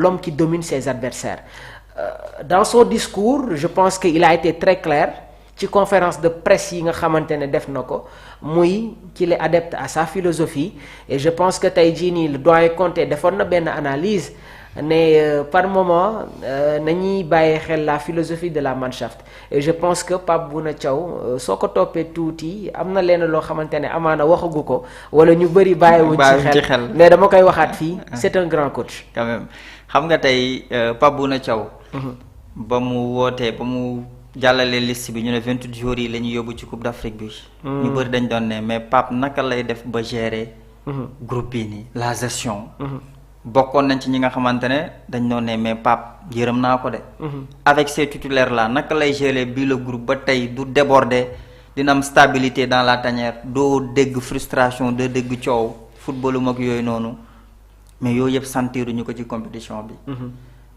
l'homme qui domine ses adversaires. Dans son discours je pense que il a été très clair ci conférence de presse yi nga xamante ne def na ko muy qu'il est adepte à sa philosophie et je pense que tey jii nii le doyen Conté defoon na benn analyse ne par moment nañuy bàyyi xel la philosophie de la Mannschaft et je pense que Pape Bouna Thiaw soo ko toppee tuuti am na leen loo xamante ne amaana waxagu ko wala ñu bëri bàyyiwuñ ci xel mais dama koy waxaat fii c'est un grand coach. Quand même xam nga tey Pape Bouna Thiaw ba mu wootee ba mu jàllale liste bi ñu ne 28 jours yi la ñuy yóbbu ci Coupe d'Afrique bi. ñu bëri dañ doon ne mais Pape naka lay def ba gérer. groupe bii nii la gestion. bokkoon nañ ci ñi nga xamante ne dañ doon ne mais Pape yërëm naa ko de. avec ces titulaires là naka lay gérer bii le groupe ba tey du déborder dina am stabilité dans la tanière doo dégg frustration doo dégg coow footballu mag yooyu noonu mais yooyu yëpp sentiruñu ko ci compétition bi.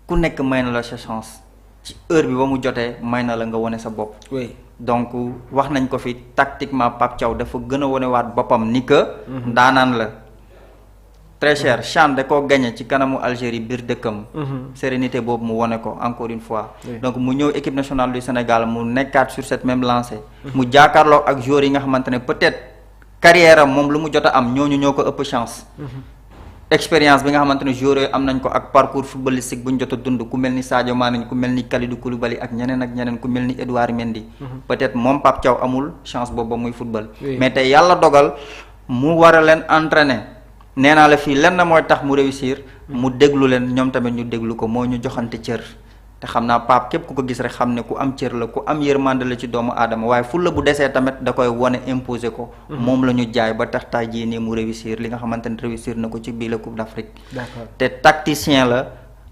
ku nekk may na la sa chance. ci heure bi ba mu jotee may na la nga wane sa bopp. oui donc wax nañ ko fi tactiquement Pape Thiaw dafa gën a wanewaat boppam ni que. ndaanaan la. très cher CHAN da koo gagné ci kanamu Algérie biir dëkkam. sérénité boobu mu wane ko encore une fois. donc mu ñëw équipe nationale du Sénégal mu nekkaat sur cette même lancée. mu jaakaarloo ak joueurs yi nga xamante ne peut-être carrière am moom lu mu jot a am ñooñu ñoo ko ëpp chance. expérience bi nga xamante ne joueurs yooyu am nañ ko ak parcours footballistique bu ñu jot a dund ku mel ni Sadio Mané ku mel ni Kalidou Koulibaly ak ñeneen ku mel ni Edouard Mendy. peut-être moom Pape Thiaw amul chance boobu ba muy football. mais tey yàlla dogal mu war a leen entraîner nee naa la fii lenn mooy tax mu réussir. mu déglu leen ñoom tamit ñu déglu ko moo ñu joxante cër. te xam naa Pape képp ku ko gis rek xam ne ku am cër la ku am yërmande la ci doomu aadama waaye fulla bu desee tamit da koy wane imposer ko. moom la ñu jaay ba tax tay jii nii mu réussir li nga xamante ne réussir na ko ci bii la Coupe d'Afrique. d'accord te tacticien la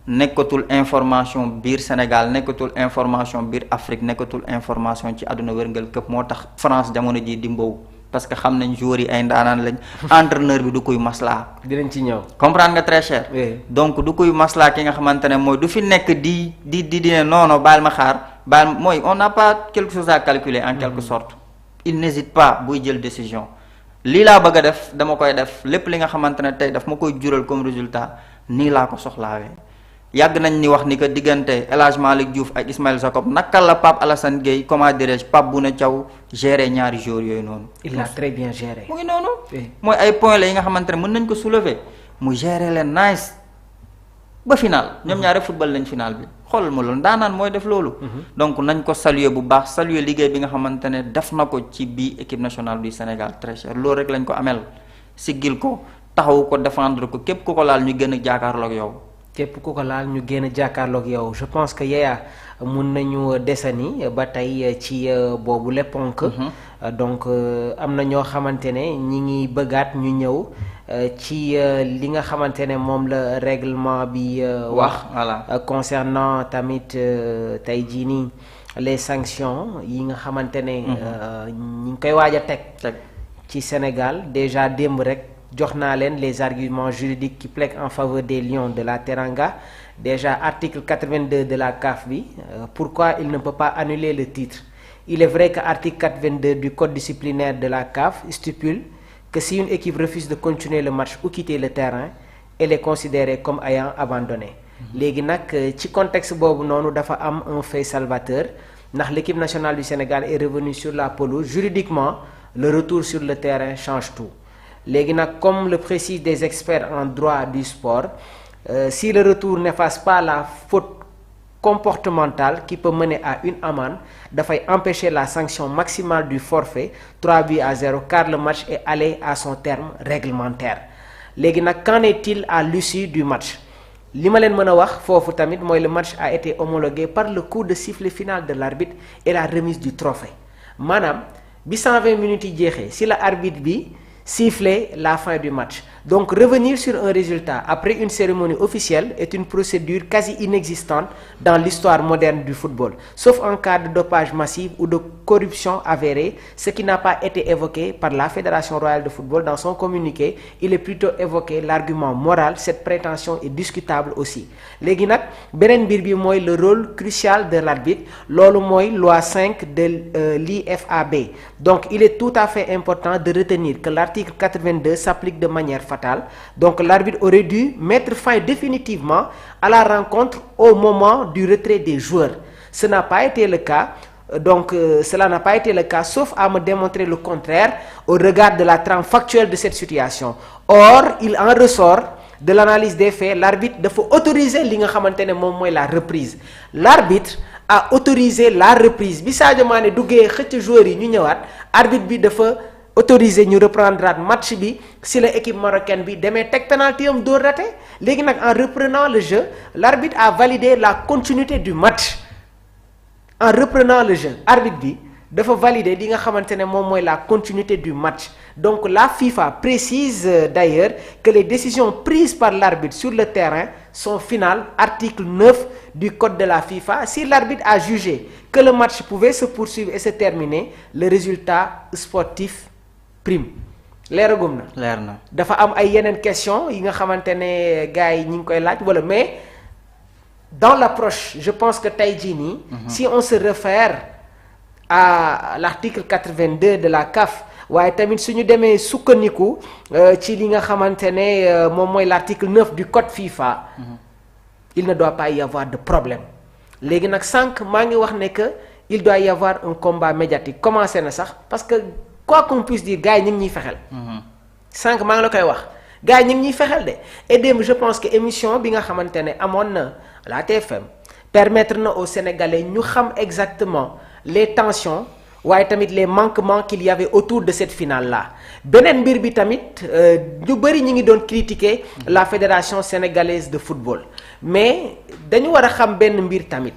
nekkatul information biir Sénégal nekkatul information biir Afrique nekkatul information ci àdduna wërngal këpp moo tax France jamono jii di mbow parce que xam nañ joueurs yi ay ndaanaan lañ entraîneur bi du koy maslaa. dinañ ci ñëw. comprendre nga très cher. donc du koy maslaa ki nga xamante ne mooy du fi nekk di ne non baal ma xaar baal mooy on n'a pas quelque chose à calculer en quelque sorte. il n'hésite pas buy jël décision. lii laa bëgg a def dama koy def lépp li nga xamante ne tey daf ma koy jural comme résultat nii laa ko soxlaawee. yàgg nañ ni wax ni que diggante El Hadj Malick Diouf ak Ismaël Jacob naka la Pape Alassane Gueye comment dirais-je Pape Bouna Thiaw gérer ñaari joueurs yooyu noonu. il l'a très bien géré. mu ngi noonu. mooy ay points la yi nga xamante ne mën nañ ko soulever mu gérer leen nice ba final ñoom ñaari football lañ final bi xoolal ma loolu daanaan mooy def loolu. donc nañ ko saluer bu baax saluer liggéey bi nga xamante ne def na ko ci bii équipe nationale du Sénégal très cher loolu rek lañ ko amel siggil ko taxawu ko défendre ko képp ku ko laal ñu gën a jaakaarloo ak yow. képp ku ko laal ñu génn jàkkaarloog yow je pense que Yaya mun nañu desani ba tey ci boobu le ponk donc am na ñoo xamante ne ñi ngi bëggaat ñu ñëw ci li nga xamante ne moom la règlement bi wax concernant tamit tey jii nii les sanctions yi nga xamante ne ñi ngi koy waaj a teg ci Sénégal déjà démb rek jox naa leen les arguments juridiques qui plaident en faveur des Lions de la Teranga déjà article 82 de la CAF bi pourquoi il ne peut pas annuler le titre. Il est vrai que article 82 du code disciplinaire de la CAF stipule que si une équipe refuse de continuer le match ou quitter le terrain elle est considérée comme ayant abandonné. léegi nag ci contexte boobu noonu dafa am un fait salvateur ndax l'équipe nationale du Sénégal est revenue sur la pelouse juridiquement le retour sur le terrain change tout. léegi nag comme le précisent des experts en droit du sport si le retour n'efface pas la faute comportementale qui peut mener à une amende dafay empêcher la sanction maximale du forfait 3-0 car le match est allé à son terme réglementaire. léegi nag qu'en est-il à l'issue du match li ma leen mën a wax foofu tamit mooy le match a été homologué par le coup de sifflet final de l'arbitre et la remise du trophée maanaam bi 120 minutes yi jeexee si la arbitre bi siffler la fin du match. Donc revenir sur un résultat après une cérémonie officielle est une procédure quasi inexistante dans l'histoire moderne du football, sauf en cas de dopage massif ou de corruption avérée, ce qui n'a pas été évoqué par la Fédération royale de football dans son communiqué. Il est plutôt évoqué l'argument moral. Cette prétention est discutable aussi. Léegi nag beneen mbir bi mooy le rôle crucial de l'arbitre loolu mooy loi 5 de l'IFAB. Donc il est tout à fait important de retenir que l'article l'article 82 s'applique de manière fatale. Donc l'arbitre aurait dû mettre fin définitivement à la rencontre au moment du retrait des joueurs. Ce n'a pas été le cas. Donc cela n'a pas été le cas, sauf à me démontrer le contraire au regard de la trame factuelle de cette situation. Or, il en ressort de l'analyse des faits, l'arbitre dafa autoriser li nga xamante ne moom mooy la reprise. L'arbitre a autorisé la reprise bi Sadio Mané duggee xëcc joueurs yi ñu ñëwaat arbitre bi dafa autoriser ñu reprendre match bi si la équipe marocaine bi demee teg penalty am dóor raté. Léegi nag en reprenant le jeu, l'arbitre a validé la continuité du match. En reprenant le jeu, arbitre bi dafa valider li nga xamante ne moom mooy la continuité du match. Donc la FIFA précise d'ailleurs que les décisions prises par l'arbitre sur le terrain sont finales, article 9 du code de la FIFA. Si l'arbitre a jugé que le match pouvait se poursuivre et se terminer, le résultat sportif prime. Leeragum na. leer na dafa am ay yeneen question yi nga xamante ne gars yi ñi ngi koy laaj wala mais dans l'approche je pense que tey jii nii. Si on se réfère à l'article 82 de la CAF waaye tamit suñu demee sukkandiku ci li nga xamante ne moom mooy l'article 9 du code FIFA. Il ne doit pas y avoir de problème. Léegi nag sànq maa ngi wax ne que il doit y avoir un combat médiatique commencé na sax parce que quoi qu'on puisse dire gars yi ñu ngi ñuy fexel. Sànq maa ngi la koy wax gars yi ñu ngi ñuy fexel de et démb je pense que émission bi nga xamante ne amoon na la TFM permettre na aux Sénégalais ñu xam exactement les tensions waaye tamit les manquements qu'il y avait autour de cette finale là. Beneen mbir bi tamit ñu bëri ñi ngi doon critiquer la fédération sénégalaise de football mais dañu war a xam benn mbir tamit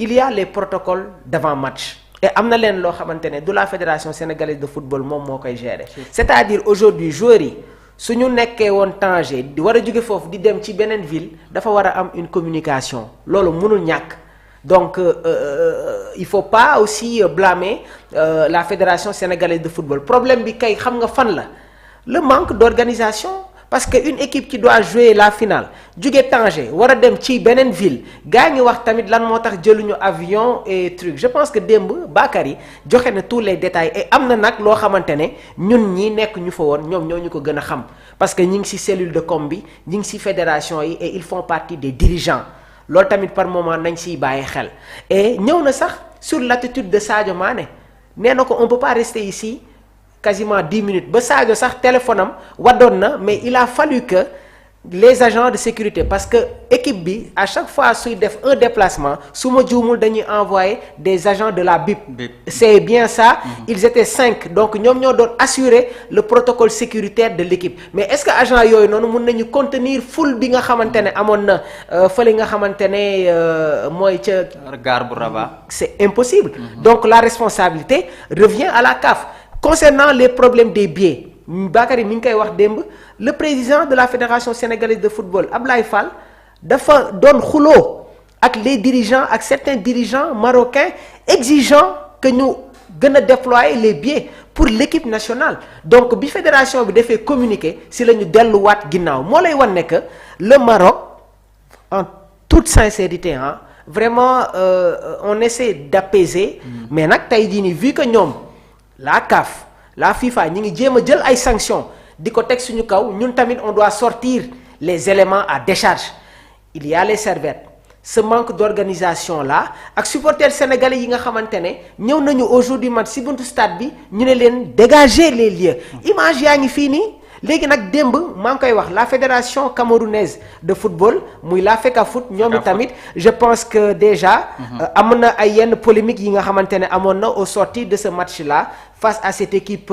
il y a les protocoles d'avant-match et am na leen loo xamante ne du la fédération sénégalaise de football moom moo koy gérer. C'est-à-dire aujourd'hui joueurs yi su ñu nekkee woon Tanger di war a jóge foofu di dem ci beneen ville dafa war a am une communication loolu mënul ñàkk. Donc il faut pas aussi blâmer la fédération sénégalaise de football. Problème bi kay xam nga fan la le manque d'organisation parce que une équipe qui doit jouer la finale jóge Tanger war a dem ci beneen ville gars ngi wax tamit lan moo tax jëluñu avion et truc. Je pense que démb Bakary joxe na tous les détails et am na nag loo xamante ne ñun ñi nekk ñu fa woon ñoom ñoo ñu ko gën a xam parce que ñi ngi ci cellule de com bi ñi ngi ci fédération yi et ils font partie des dirigeants. Loolu tamit par moment nañ siy bàyyi xel et ñëw na sax sur l'attitude de Sadio Mané nee na ko on peut pas rester ici quasiment 10 minutes ba Sadio sax téléphone am waddoon na mais il a fallu que les agents de sécurité parce que équipe bi à chaque fois suy def un déplacement su ma juumul dañuy envoyer des agents de la BIP. C'est bien ça. Ils étaient 5 donc ñoom ñoo doon assurer le protocole sécuritaire de l'équipe mais est-ce que agent yooyu noonu mun nañu contenir foule bi nga xamante ne amoon na fële nga xamante ne mooy ca. gare bu Rabat. C'est impossible. Donc la responsabilité revient à la CAF. Concernant les problèmes des billets Bakary mi ngi koy wax démb le président de la fédération sénégalaise de football Ablaye Fall dafa doon xuloo ak les dirigeants ak certains dirigeants marocains exigeant que ñu gën a déployer les billets pour l'équipe nationale. Donc bi fédération bi dafay communiquer si la ñu delluwaat ginnaaw moo lay wan ne que le Maroc en toute sincérité vraiment on essaie d'apaiser mais nag tey jii nii vu que ñoom la CAF la FIFA ñi ngi jéem a jël ay sanctions di ko teg suñu kaw ñun tamit on doit sortir les éléments à décharge. Il y a les servettes ce manque d'organisation là ak supporters sénégalais yi nga xamante ne ñëw nañu aujourd'hui man si buntu stade bi ñu ne leen dégager les lieux image yaa ngi fii nii. Léegi nag démb maa ngi koy wax la fédération camerounaise de football muy la FECAFOOT ñoom tamit je pense que déjà am na ay yenn polémique yi nga xamante ne amoon na au sortir de ce match là face à cette équipe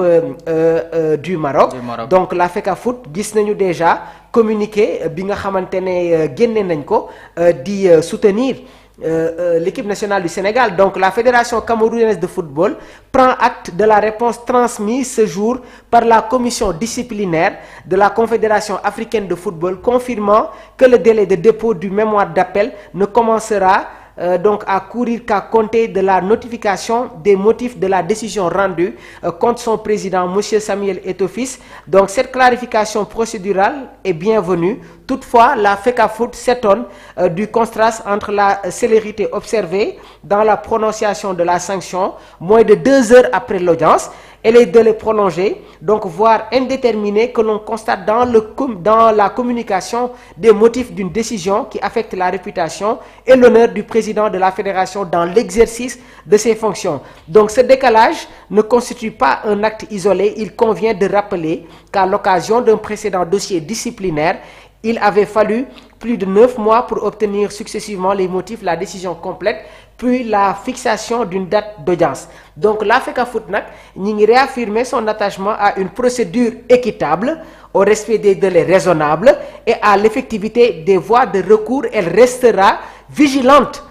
du Maroc. Donc la FECAFOOT gis nañu déjà communiqué bi nga xamante ne génne nañ ko di soutenir l'équipe nationale du Sénégal. Donc la fédération camerounaise de football prend acte de la réponse transmise ce jour par la commission disciplinaire de la Confédération africaine de football confirmant que le délai de dépôt du mémoire d'appel ne commencera donc à courir qu'à compter de la notification des motifs de la décision rendue contre son président monsieur Samuel Eto'o-Fils. Donc cette clarification procédurale est bienvenue. Toutefois, la FECAFOOT s'étonne du contraste entre la célérité observée dans la prononciation de la sanction moins de 2 heures après l'audience et les délais prolongés, donc voire indéterminés, que l'on constate dans la communication des motifs d'une décision qui affecte la réputation et l'honneur du président de la fédération dans l'exercice de ses fonctions. Donc ce décalage ne constitue pas un acte isolé. Il convient de rappeler qu'à l'occasion d'un précédent dossier disciplinaire, il avait fallu plus de 9 mois pour obtenir successivement les motifs, la décision complète, puis la fixation d'une date d'audience. Donc la FECAFOOT nag ñi ngi réaffirmer son attachement à une procédure équitable, au respect des délais raisonnables et à l'effectivité des voies de recours. Elle restera vigilante